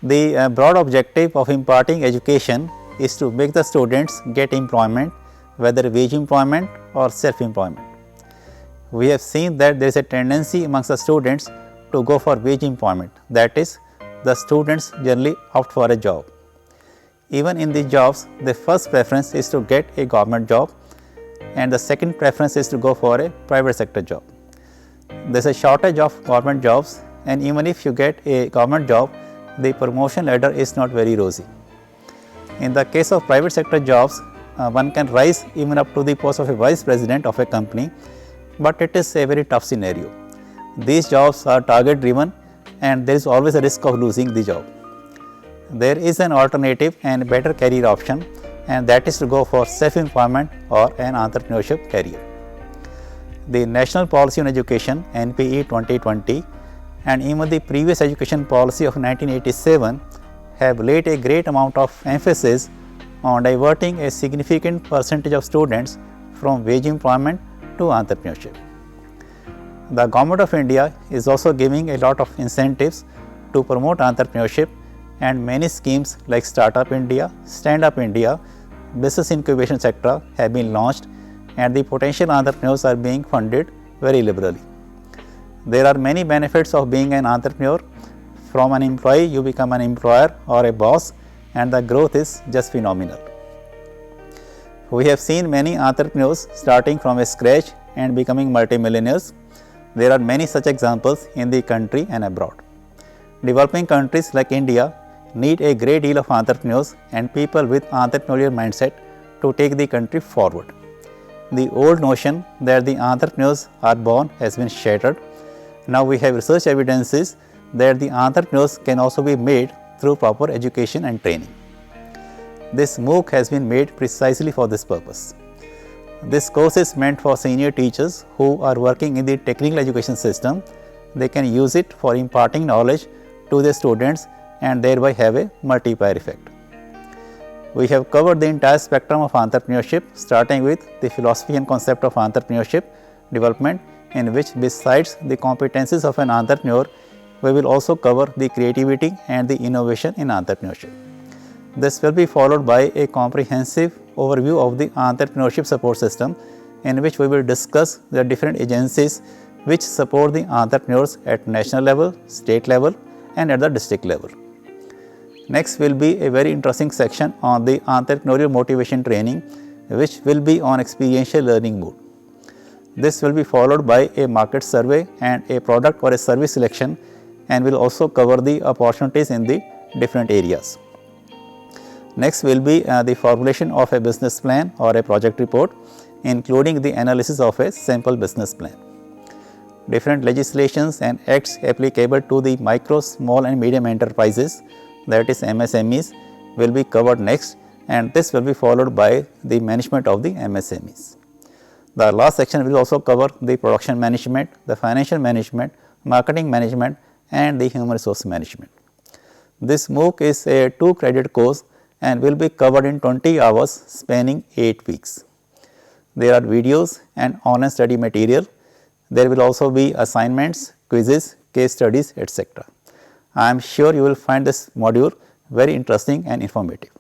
The broad objective of imparting education is to make the students get employment, whether wage employment or self-employment. We have seen that there is a tendency amongst the students to go for wage employment, that is, the students generally opt for a job. Even in these jobs, the first preference is to get a government job and the second preference is to go for a private sector job. There is a shortage of government jobs, and even if you get a government job, the promotion ladder is not very rosy. In the case of private sector jobs, one can rise even up to the post of a vice president of a company, but it is a very tough scenario. These jobs are target driven and there is always a risk of losing the job. There is an alternative and better career option, and that is to go for self-employment or an entrepreneurship career. The National Policy on Education NPE 2020 and even the previous education policy of 1987 have laid a great amount of emphasis on diverting a significant percentage of students from wage employment to entrepreneurship. The Government of India is also giving a lot of incentives to promote entrepreneurship, and many schemes like Startup India, Stand Up India, Business Incubation Sector have been launched, and the potential entrepreneurs are being funded very liberally. There are many benefits of being an entrepreneur. From an employee, you become an employer or a boss, and the growth is just phenomenal. We have seen many entrepreneurs starting from a scratch and becoming multimillionaires. There are many such examples in the country and abroad. Developing countries like India need a great deal of entrepreneurs and people with entrepreneurial mindset to take the country forward. The old notion that the entrepreneurs are born has been shattered. Now we have research evidences that the entrepreneurs can also be made through proper education and training. This MOOC has been made precisely for this purpose. This course is meant for senior teachers who are working in the technical education system. They can use it for imparting knowledge to their students and thereby have a multiplier effect. We have covered the entire spectrum of entrepreneurship, starting with the philosophy and concept of entrepreneurship development, in which besides the competencies of an entrepreneur, we will also cover the creativity and the innovation in entrepreneurship. This will be followed by a comprehensive overview of the entrepreneurship support system, in which we will discuss the different agencies which support the entrepreneurs at national level, state level and at the district level. Next will be a very interesting section on the entrepreneurial motivation training, which will be on experiential learning mode. This will be followed by a market survey and a product or a service selection, and will also cover the opportunities in the different areas. Next will be the formulation of a business plan or a project report, including the analysis of a sample business plan. Different legislations and acts applicable to the micro, small and medium enterprises, that is MSMEs, will be covered next, and this will be followed by the management of the MSMEs. The last section will also cover the production management, the financial management, marketing management and the human resource management. This MOOC is a 2-credit course and will be covered in 20 hours spanning 8 weeks. There are videos and online study material. There will also be assignments, quizzes, case studies, etc. I am sure you will find this module very interesting and informative.